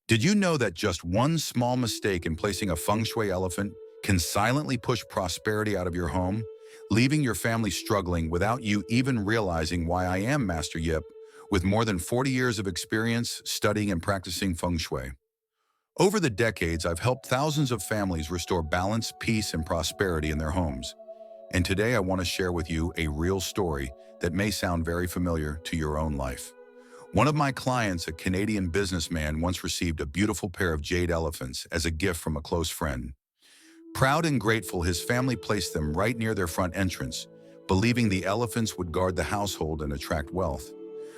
Did you know that just one small mistake in placing a Feng Shui elephant can silently push prosperity out of your home, leaving your family struggling without you even realizing why? I am Master Yip, with more than 40 years of experience studying and practicing Feng Shui. Over the decades, I've helped thousands of families restore balance, peace, and prosperity in their homes. And today I want to share with you a real story that may sound very familiar to your own life. One of my clients, a Canadian businessman, once received a beautiful pair of jade elephants as a gift from a close friend. Proud and grateful, his family placed them right near their front entrance, believing the elephants would guard the household and attract wealth.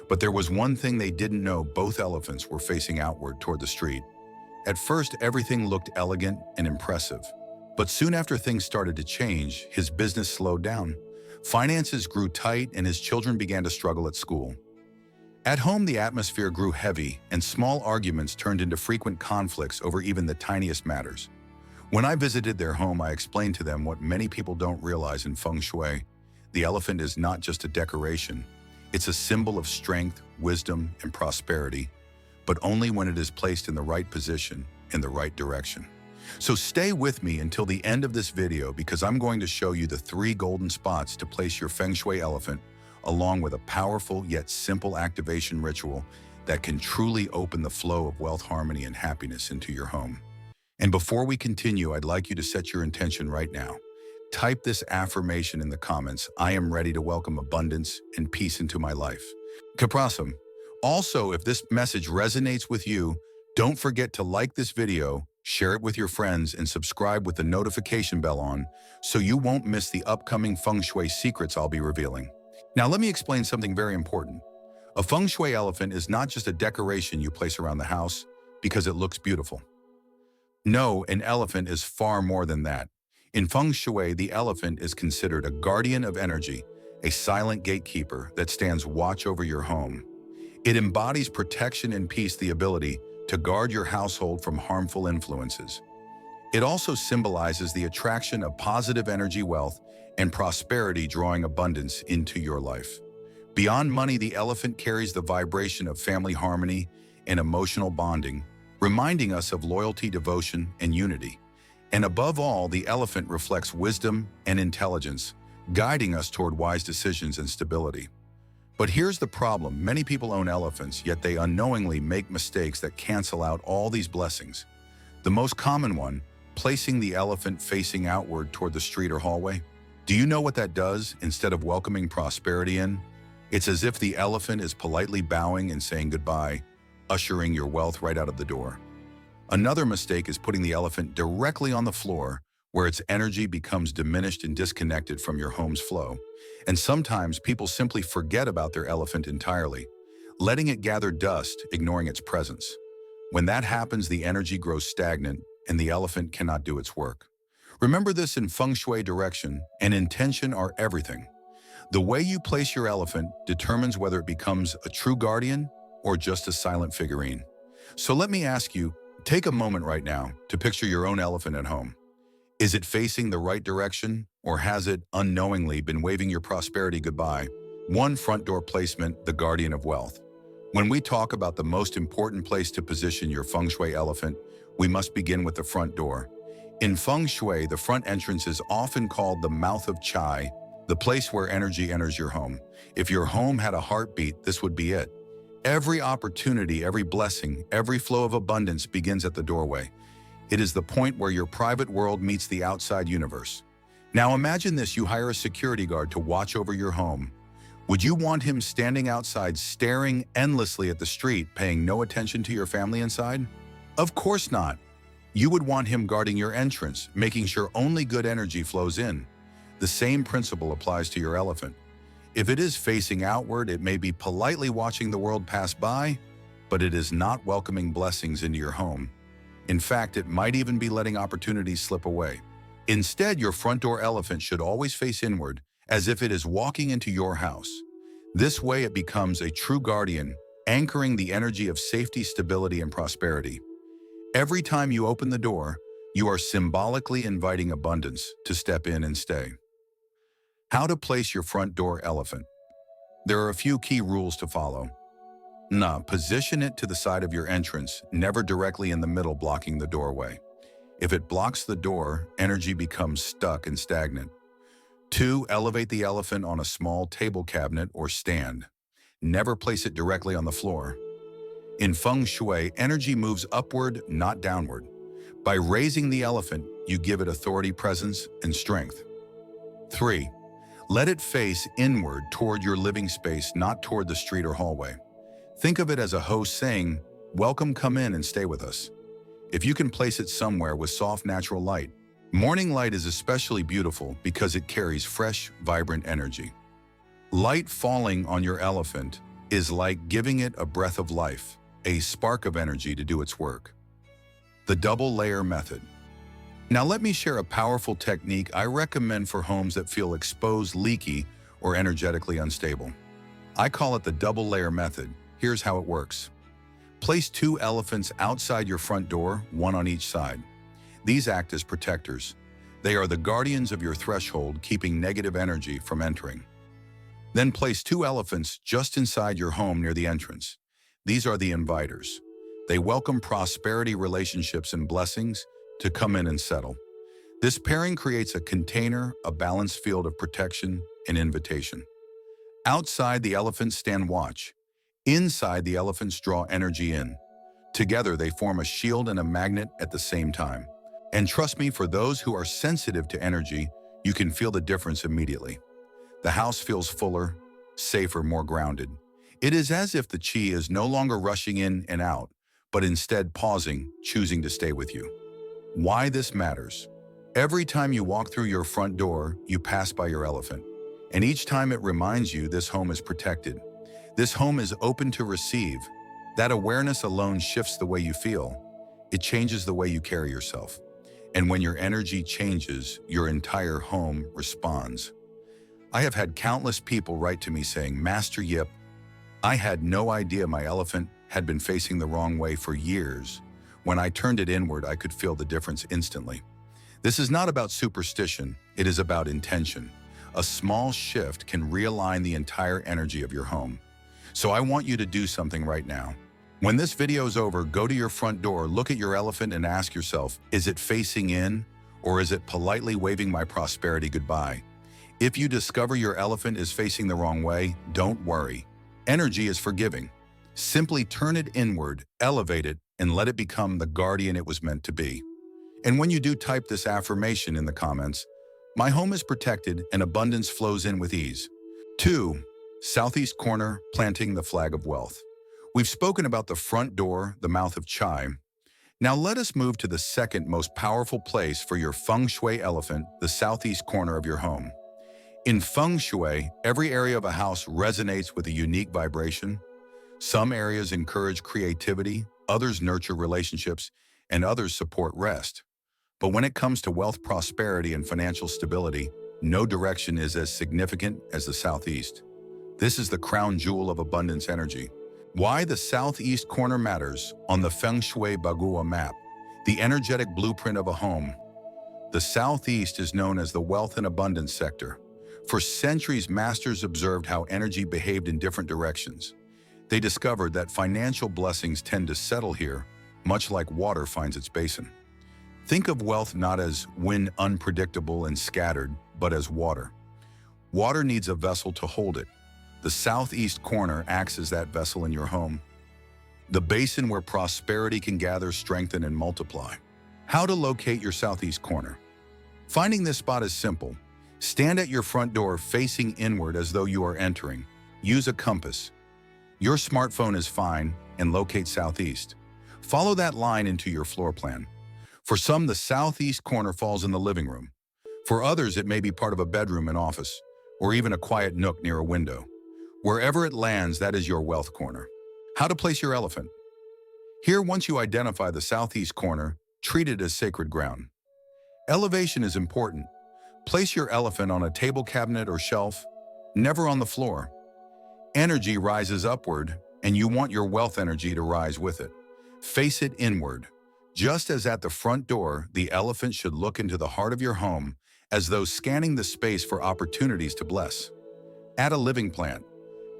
But there was one thing they didn't know: both elephants were facing outward toward the street. At first, everything looked elegant and impressive. But soon after things started to change, his business slowed down. Finances grew tight and his children began to struggle at school. At home, the atmosphere grew heavy and small arguments turned into frequent conflicts over even the tiniest matters. When I visited their home, I explained to them what many people don't realize in Feng Shui. The elephant is not just a decoration. It's a symbol of strength, wisdom, and prosperity, but only when it is placed in the right position, in the right direction. So stay with me until the end of this video, because I'm going to show you the 3 golden spots to place your Feng Shui elephant, along with a powerful yet simple activation ritual that can truly open the flow of wealth, harmony, and happiness into your home. And before we continue, I'd like you to set your intention right now. Type this affirmation in the comments: I am ready to welcome abundance and peace into my life. Kaprasam. Also, if this message resonates with you, don't forget to like this video, share it with your friends, and subscribe with the notification bell on so you won't miss the upcoming Feng Shui secrets I'll be revealing. Now let me explain something very important. A Feng Shui elephant is not just a decoration you place around the house because it looks beautiful. No, an elephant is far more than that. In Feng Shui, the elephant is considered a guardian of energy, a silent gatekeeper that stands watch over your home. It embodies protection and peace, the ability to guard your household from harmful influences. It also symbolizes the attraction of positive energy, wealth, and prosperity, drawing abundance into your life. Beyond money, the elephant carries the vibration of family harmony and emotional bonding, reminding us of loyalty, devotion, and unity. And above all, the elephant reflects wisdom and intelligence, guiding us toward wise decisions and stability. But here's the problem: many people own elephants, yet they unknowingly make mistakes that cancel out all these blessings. The most common one: placing the elephant facing outward toward the street or hallway. Do you know what that does? Instead of welcoming prosperity in, it's as if the elephant is politely bowing and saying goodbye, ushering your wealth right out of the door. Another mistake is putting the elephant directly on the floor, where its energy becomes diminished and disconnected from your home's flow. And sometimes people simply forget about their elephant entirely, letting it gather dust, ignoring its presence. When that happens, the energy grows stagnant and the elephant cannot do its work. Remember this: in Feng Shui, direction and intention are everything. The way you place your elephant determines whether it becomes a true guardian or just a silent figurine. So let me ask you, take a moment right now to picture your own elephant at home. Is it facing the right direction, or has it unknowingly been waving your prosperity goodbye? 1. Front door placement, the guardian of wealth. When we talk about the most important place to position your Feng Shui elephant, we must begin with the front door. In Feng Shui, the front entrance is often called the mouth of chai, the place where energy enters your home. If your home had a heartbeat, this would be it. Every opportunity, every blessing, every flow of abundance begins at the doorway. It is the point where your private world meets the outside universe. Now imagine this: you hire a security guard to watch over your home. Would you want him standing outside, staring endlessly at the street, paying no attention to your family inside? Of course not. You would want him guarding your entrance, making sure only good energy flows in. The same principle applies to your elephant. If it is facing outward, it may be politely watching the world pass by, but it is not welcoming blessings into your home. In fact, it might even be letting opportunities slip away. Instead, your front door elephant should always face inward, as if it is walking into your house. This way, it becomes a true guardian, anchoring the energy of safety, stability, and prosperity. Every time you open the door, you are symbolically inviting abundance to step in and stay. How to place your front door elephant. There are a few key rules to follow. Nah, position it to the side of your entrance, never directly in the middle blocking the doorway. If it blocks the door, energy becomes stuck and stagnant. 2. Elevate the elephant on a small table cabinet or stand. Never place it directly on the floor. In Feng Shui, energy moves upward, not downward. By raising the elephant, you give it authority, presence, and strength. 3. Let it face inward toward your living space, not toward the street or hallway. Think of it as a host saying, "Welcome, come in and stay with us." If you can place it somewhere with soft, natural light. Morning light is especially beautiful because it carries fresh, vibrant energy. Light falling on your elephant is like giving it a breath of life, a spark of energy to do its work. The double layer method. Now let me share a powerful technique I recommend for homes that feel exposed, leaky, or energetically unstable. I call it the double layer method. Here's how it works. Place 2 elephants outside your front door, one on each side. These act as protectors. They are the guardians of your threshold, keeping negative energy from entering. Then place 2 elephants just inside your home near the entrance. These are the inviters. They welcome prosperity, relationships, and blessings to come in and settle. This pairing creates a container, a balanced field of protection and invitation. Outside, the elephants stand watch. Inside, the elephants draw energy in. Together, they form a shield and a magnet at the same time. And trust me, for those who are sensitive to energy, you can feel the difference immediately. The house feels fuller, safer, more grounded. It is as if the chi is no longer rushing in and out, but instead pausing, choosing to stay with you. Why this matters. Every time you walk through your front door, you pass by your elephant. And each time it reminds you this home is protected. This home is open to receive. That awareness alone shifts the way you feel. It changes the way you carry yourself. And when your energy changes, your entire home responds. I have had countless people write to me saying, "Master Yip, I had no idea my elephant had been facing the wrong way for years. When I turned it inward, I could feel the difference instantly." This is not about superstition, it is about intention. A small shift can realign the entire energy of your home. So I want you to do something right now. When this video is over, go to your front door, look at your elephant and ask yourself, is it facing in or is it politely waving my prosperity goodbye? If you discover your elephant is facing the wrong way, don't worry. Energy is forgiving. Simply turn it inward, elevate it, and let it become the guardian it was meant to be. And when you do, type this affirmation in the comments: "My home is protected and abundance flows in with ease." 2. Southeast corner, planting the flag of wealth. We've spoken about the front door, the mouth of chai. Now let us move to the second most powerful place for your Feng Shui elephant, the southeast corner of your home. In Feng Shui, every area of a house resonates with a unique vibration. Some areas encourage creativity, others nurture relationships, and others support rest. But when it comes to wealth, prosperity, and financial stability, no direction is as significant as the southeast. This is the crown jewel of abundance energy. Why the southeast corner matters on the Feng Shui Bagua map, the energetic blueprint of a home. The southeast is known as the wealth and abundance sector. For centuries, masters observed how energy behaved in different directions. They discovered that financial blessings tend to settle here, much like water finds its basin. Think of wealth not as wind, unpredictable and scattered, but as water. Water needs a vessel to hold it. The southeast corner acts as that vessel in your home, the basin where prosperity can gather, strengthen, and multiply. How to locate your southeast corner. Finding this spot is simple. Stand at your front door facing inward as though you are entering. Use a compass. Your smartphone is fine, and locate southeast. Follow that line into your floor plan. For some, the southeast corner falls in the living room. For others, it may be part of a bedroom and office, or even a quiet nook near a window. Wherever it lands, that is your wealth corner. How to place your elephant. Here, once you identify the southeast corner, treat it as sacred ground. Elevation is important. Place your elephant on a table cabinet or shelf, never on the floor. Energy rises upward, and you want your wealth energy to rise with it. Face it inward. Just as at the front door, the elephant should look into the heart of your home as though scanning the space for opportunities to bless. Add a living plant.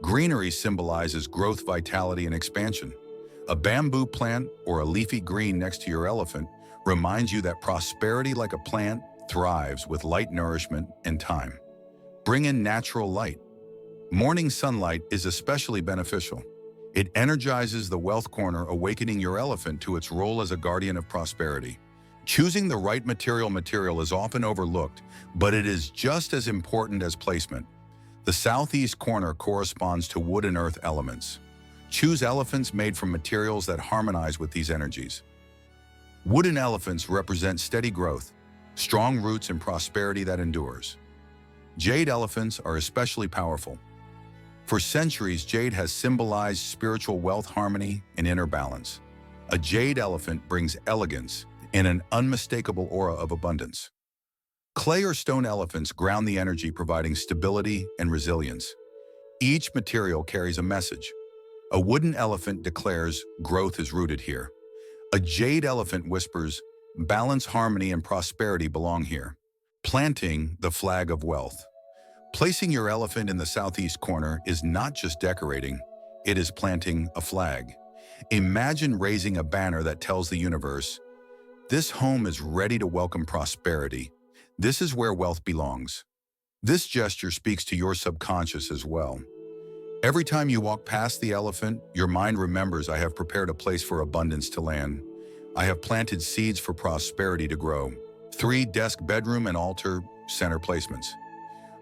Greenery symbolizes growth, vitality, and expansion. A bamboo plant or a leafy green next to your elephant reminds you that prosperity, like a plant, thrives with light, nourishment, and time. Bring in natural light. Morning sunlight is especially beneficial. It energizes the wealth corner, awakening your elephant to its role as a guardian of prosperity. Choosing the right material is often overlooked, but it is just as important as placement. The southeast corner corresponds to wood and earth elements. Choose elephants made from materials that harmonize with these energies. Wooden elephants represent steady growth, strong roots, and prosperity that endures. Jade elephants are especially powerful. For centuries, jade has symbolized spiritual wealth, harmony, and inner balance. A jade elephant brings elegance and an unmistakable aura of abundance. Clay or stone elephants ground the energy, providing stability and resilience. Each material carries a message. A wooden elephant declares, "Growth is rooted here." A jade elephant whispers, "Balance, harmony, and prosperity belong here." Planting the flag of wealth. Placing your elephant in the southeast corner is not just decorating, it is planting a flag. Imagine raising a banner that tells the universe, "This home is ready to welcome prosperity. This is where wealth belongs." This gesture speaks to your subconscious as well. Every time you walk past the elephant, your mind remembers, "I have prepared a place for abundance to land. I have planted seeds for prosperity to grow." 3. Desk, bedroom, and altar center placements.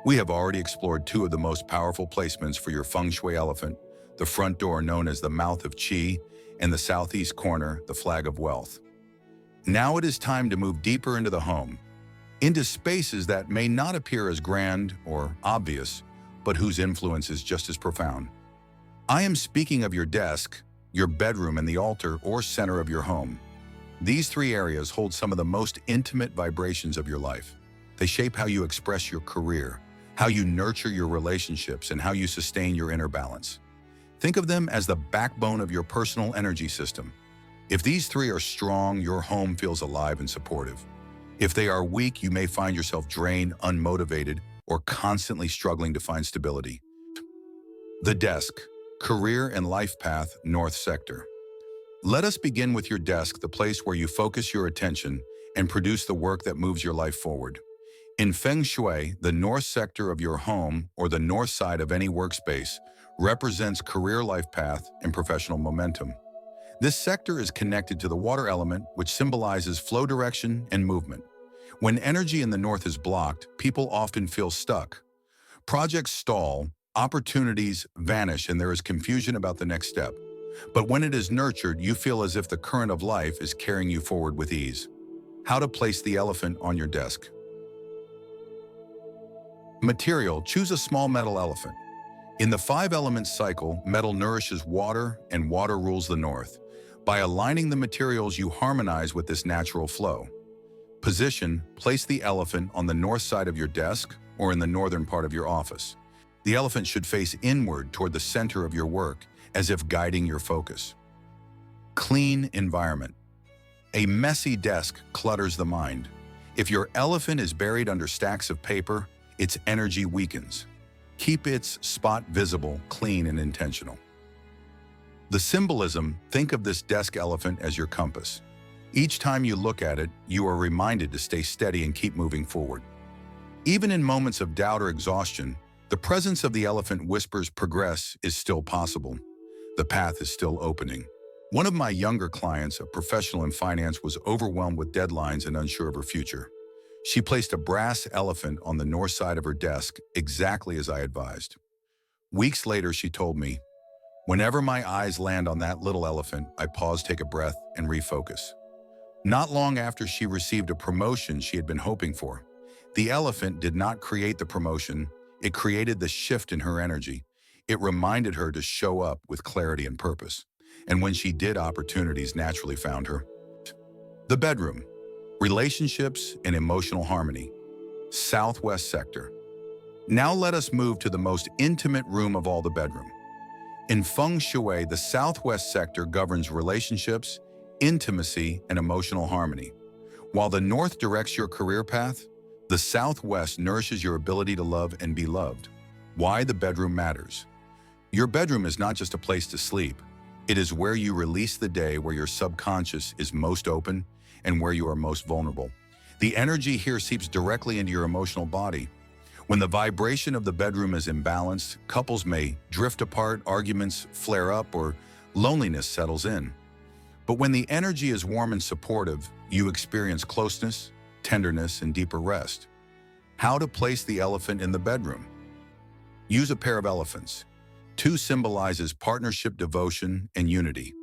We have already explored two of the most powerful placements for your Feng Shui elephant: the front door, known as the mouth of Qi, and the southeast corner, the flag of wealth. Now it is time to move deeper into the home, into spaces that may not appear as grand or obvious, but whose influence is just as profound. I am speaking of your desk, your bedroom, and the altar or center of your home. These three areas hold some of the most intimate vibrations of your life. They shape how you express your career, how you nurture your relationships, and how you sustain your inner balance. Think of them as the backbone of your personal energy system. If these three are strong, your home feels alive and supportive. If they are weak, you may find yourself drained, unmotivated, or constantly struggling to find stability. The desk, career and life path, north sector. Let us begin with your desk, the place where you focus your attention and produce the work that moves your life forward. In Feng Shui, the north sector of your home, or the north side of any workspace, represents career, life path, and professional momentum. This sector is connected to the water element, which symbolizes flow, direction, and movement. When energy in the north is blocked, people often feel stuck. Projects stall, opportunities vanish, and there is confusion about the next step. But when it is nurtured, you feel as if the current of life is carrying you forward with ease. How to place the elephant on your desk. Material: choose a small metal elephant. In the 5-element cycle, metal nourishes water and water rules the north. By aligning the materials, you harmonize with this natural flow. Position: place the elephant on the north side of your desk or in the northern part of your office. The elephant should face inward toward the center of your work, as if guiding your focus. Clean environment. A messy desk clutters the mind. If your elephant is buried under stacks of paper, its energy weakens. Keep its spot visible, clean, and intentional. The symbolism: think of this desk elephant as your compass. Each time you look at it, you are reminded to stay steady and keep moving forward. Even in moments of doubt or exhaustion, the presence of the elephant whispers, progress is still possible. The path is still opening. One of my younger clients, a professional in finance, was overwhelmed with deadlines and unsure of her future. She placed a brass elephant on the north side of her desk, exactly as I advised. Weeks later, she told me, "Whenever my eyes land on that little elephant, I pause, take a breath, and refocus." Not long after, she received a promotion she had been hoping for. The elephant did not create the promotion, it created the shift in her energy. It reminded her to show up with clarity and purpose. And when she did, opportunities naturally found her. The bedroom. Relationships and emotional harmony. Southwest sector. Now let us move to the most intimate room of all, the bedroom. In Feng Shui, the southwest sector governs relationships, intimacy, and emotional harmony. While the north directs your career path, the southwest nourishes your ability to love and be loved. Why the bedroom matters. Your bedroom is not just a place to sleep. It is where you release the day, where your subconscious is most open, and where you are most vulnerable. The energy here seeps directly into your emotional body. When the vibration of the bedroom is imbalanced, couples may drift apart, arguments flare up, or loneliness settles in. But when the energy is warm and supportive, you experience closeness, tenderness, and deeper rest. How to place the elephant in the bedroom? Use a pair of elephants. 2 symbolizes partnership, devotion, and unity.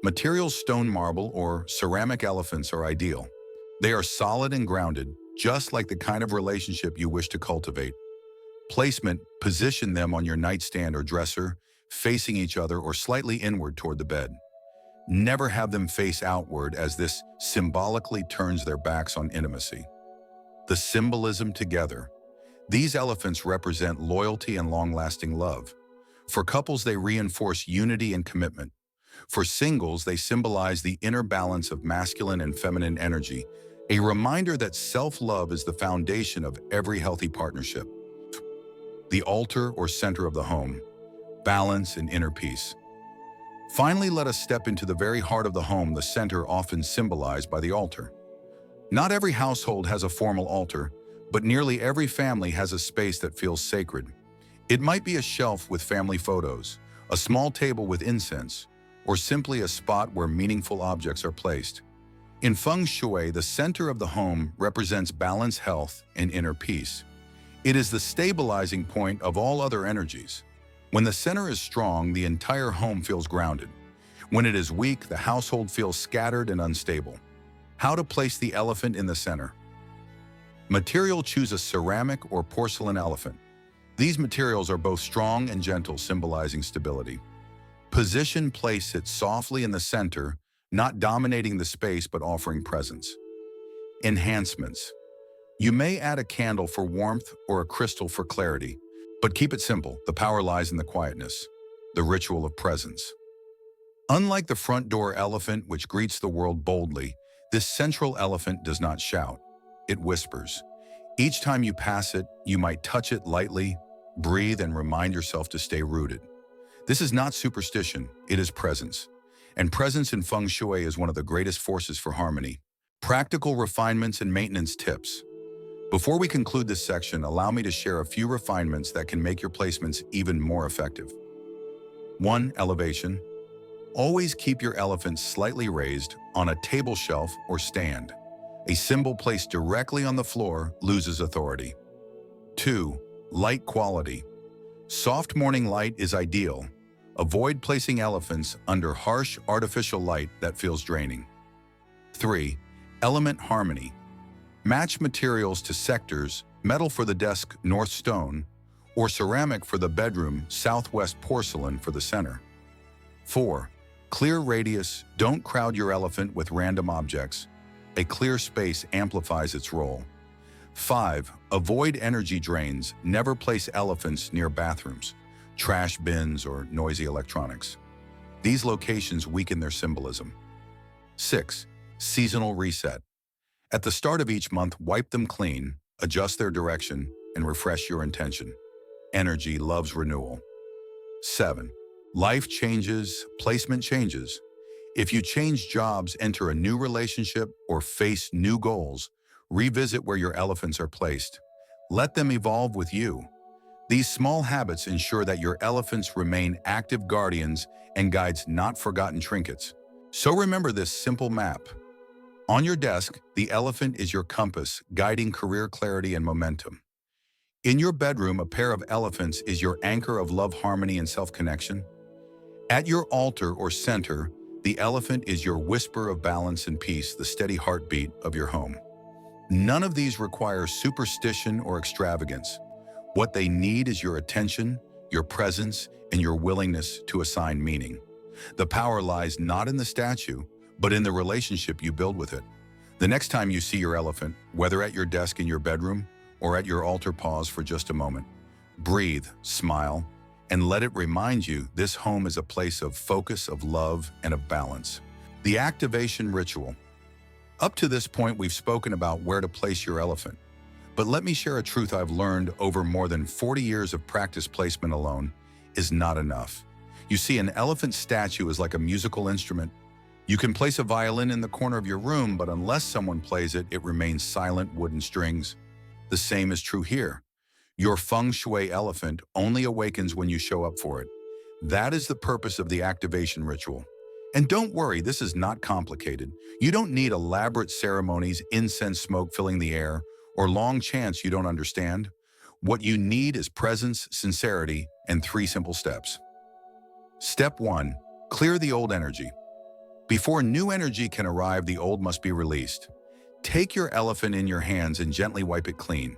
Materials: stone, marble, or ceramic elephants are ideal. They are solid and grounded, just like the kind of relationship you wish to cultivate. Placement: position them on your nightstand or dresser, facing each other or slightly inward toward the bed. Never have them face outward, as this symbolically turns their backs on intimacy. The symbolism together. These elephants represent loyalty and long-lasting love. For couples, they reinforce unity and commitment. For singles, they symbolize the inner balance of masculine and feminine energy, a reminder that self-love is the foundation of every healthy partnership. The altar or center of the home. Balance and inner peace. Finally, let us step into the very heart of the home, the center, often symbolized by the altar. Not every household has a formal altar, but nearly every family has a space that feels sacred. It might be a shelf with family photos, a small table with incense, or simply a spot where meaningful objects are placed. In Feng Shui, the center of the home represents balance, health, and inner peace. It is the stabilizing point of all other energies. When the center is strong, the entire home feels grounded. When it is weak, the household feels scattered and unstable. How to place the elephant in the center? Material: choose a ceramic or porcelain elephant. These materials are both strong and gentle, symbolizing stability. Position: place it softly in the center, not dominating the space but offering presence. Enhancements: you may add a candle for warmth or a crystal for clarity, but keep it simple. The power lies in the quietness, the ritual of presence. Unlike the front door elephant, which greets the world boldly, this central elephant does not shout. It whispers. Each time you pass it, you might touch it lightly, breathe, and remind yourself to stay rooted. This is not superstition, it is presence. And presence in Feng Shui is one of the greatest forces for harmony. Practical refinements and maintenance tips. Before we conclude this section, allow me to share a few refinements that can make your placements even more effective. 1. Elevation. Always keep your elephant slightly raised on a table, shelf, or stand. A symbol placed directly on the floor loses authority. 2. Light quality. Soft morning light is ideal. Avoid placing elephants under harsh artificial light that feels draining. 3. Element harmony. Match materials to sectors: metal for the desk, north stone, or ceramic for the bedroom, southwest porcelain for the center. 4. Clear radius. Don't crowd your elephant with random objects. A clear space amplifies its role. 5. Avoid energy drains. Never place elephants near bathrooms, trash bins, or noisy electronics. These locations weaken their symbolism. 6. Seasonal reset. At the start of each month, wipe them clean, adjust their direction, and refresh your intention. Energy loves renewal. 7. Life changes, placement changes. If you change jobs, enter a new relationship, or face new goals, revisit where your elephants are placed. Let them evolve with you. These small habits ensure that your elephants remain active guardians and guides, not forgotten trinkets. So remember this simple map. On your desk, the elephant is your compass, guiding career clarity and momentum. In your bedroom, a pair of elephants is your anchor of love, harmony, and self-connection. At your altar or center, the elephant is your whisper of balance and peace, the steady heartbeat of your home. None of these require superstition or extravagance. What they need is your attention, your presence, and your willingness to assign meaning. The power lies not in the statue, but in the relationship you build with it. The next time you see your elephant, whether at your desk in your bedroom or at your altar, pause for just a moment. Breathe, smile, and let it remind you this home is a place of focus, of love, and of balance. The activation ritual. Up to this point, we've spoken about where to place your elephant. But let me share a truth I've learned over more than 40 years of practice placement alone. is not enough. You see, an elephant statue is like a musical instrument. You can place a violin in the corner of your room, but unless someone plays it, it remains silent wooden strings. The same is true here. Your Feng Shui elephant only awakens when you show up for it. That is the purpose of the activation ritual. And don't worry, this is not complicated. You don't need elaborate ceremonies, incense smoke filling the air, or long chants you don't understand. What you need is presence, sincerity, and 3 simple steps. Step 1. Clear the old energy. Before new energy can arrive, the old must be released. Take your elephant in your hands and gently wipe it clean.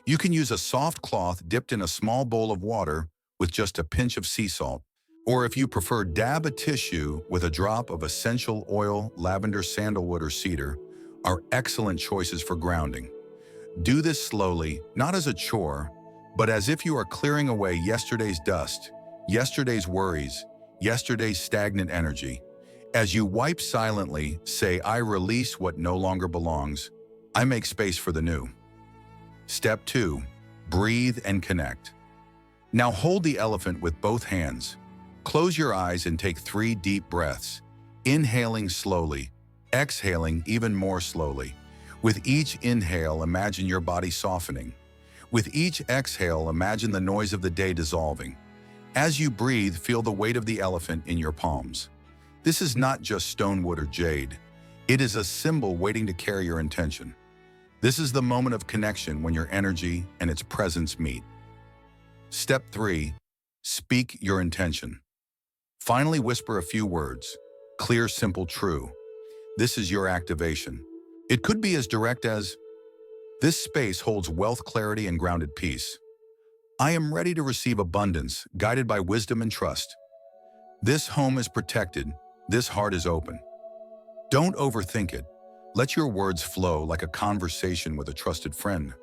You can use a soft cloth dipped in a small bowl of water with just a pinch of sea salt. Or if you prefer, dab a tissue with a drop of essential oil, lavender, sandalwood, or cedar are excellent choices for grounding. Do this slowly, not as a chore, but as if you are clearing away yesterday's dust, yesterday's worries, yesterday's stagnant energy. As you wipe silently, say, I release what no longer belongs. I make space for the new. Step 2. Breathe and connect. Now hold the elephant with both hands. Close your eyes and take 3 deep breaths, inhaling slowly, exhaling even more slowly. With each inhale, imagine your body softening. With each exhale, imagine the noise of the day dissolving. As you breathe, feel the weight of the elephant in your palms. This is not just stone, wood, or jade. It is a symbol waiting to carry your intention. This is the moment of connection when your energy and its presence meet. Step 3. Speak your intention. Finally, whisper a few words. Clear, simple, true. This is your activation. It could be as direct as, this space holds wealth, clarity, and grounded peace. I am ready to receive abundance, guided by wisdom and trust. This home is protected. This heart is open. Don't overthink it. Let your words flow like a conversation with a trusted friend.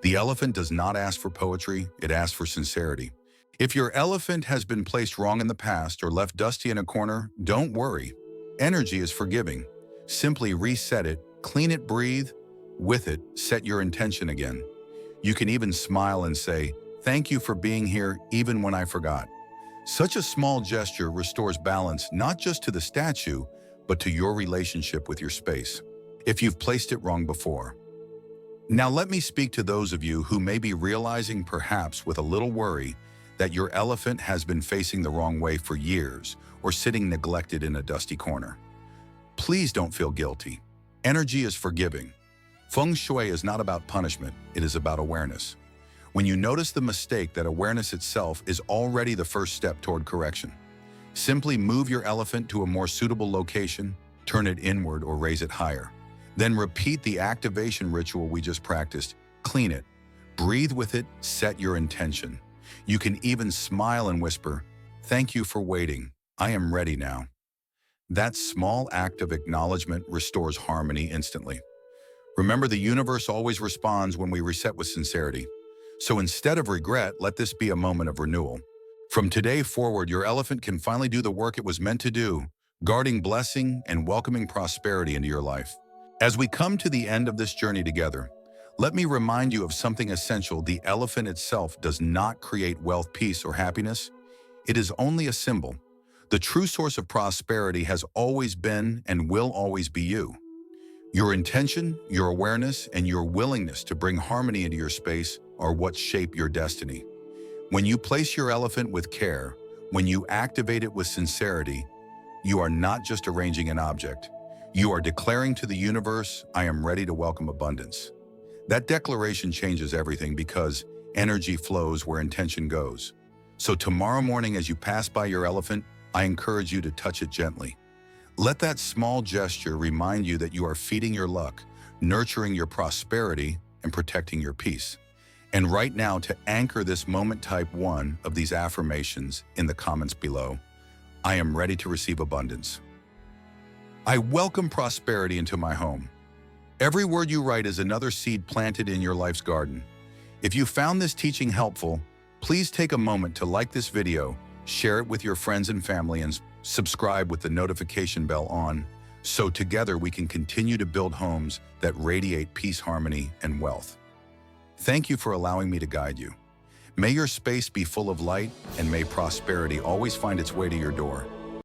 The elephant does not ask for poetry, it asks for sincerity. If your elephant has been placed wrong in the past or left dusty in a corner, don't worry. Energy is forgiving. Simply reset it, clean it, breathe. With it, set your intention again. You can even smile and say, thank you for being here even when I forgot. Such a small gesture restores balance not just to the statue, but to your relationship with your space, if you've placed it wrong before. Now let me speak to those of you who may be realizing, perhaps with a little worry, that your elephant has been facing the wrong way for years or sitting neglected in a dusty corner. Please don't feel guilty. Energy is forgiving. Feng Shui is not about punishment, it is about awareness. When you notice the mistake, that awareness itself is already the first step toward correction. Simply move your elephant to a more suitable location, turn it inward or raise it higher. Then repeat the activation ritual we just practiced. Clean it, breathe with it, set your intention. You can even smile and whisper, thank you for waiting. I am ready now. That small act of acknowledgement restores harmony instantly. Remember, the universe always responds when we reset with sincerity. So instead of regret, let this be a moment of renewal. From today forward, your elephant can finally do the work it was meant to do, guarding blessing and welcoming prosperity into your life. As we come to the end of this journey together, let me remind you of something essential. The elephant itself does not create wealth, peace, or happiness. It is only a symbol. The true source of prosperity has always been and will always be you. Your intention, your awareness, and your willingness to bring harmony into your space are what shape your destiny. When you place your elephant with care, when you activate it with sincerity, you are not just arranging an object. You are declaring to the universe, I am ready to welcome abundance. That declaration changes everything because energy flows where intention goes. So tomorrow morning, as you pass by your elephant, I encourage you to touch it gently. Let that small gesture remind you that you are feeding your luck, nurturing your prosperity, and protecting your peace. And right now, to anchor this moment, type 1 of these affirmations in the comments below. I am ready to receive abundance. I welcome prosperity into my home. Every word you write is another seed planted in your life's garden. If you found this teaching helpful, please take a moment to like this video, share it with your friends and family, and subscribe with the notification bell on, so together we can continue to build homes that radiate peace, harmony, and wealth. Thank you for allowing me to guide you. May your space be full of light, and may prosperity always find its way to your door.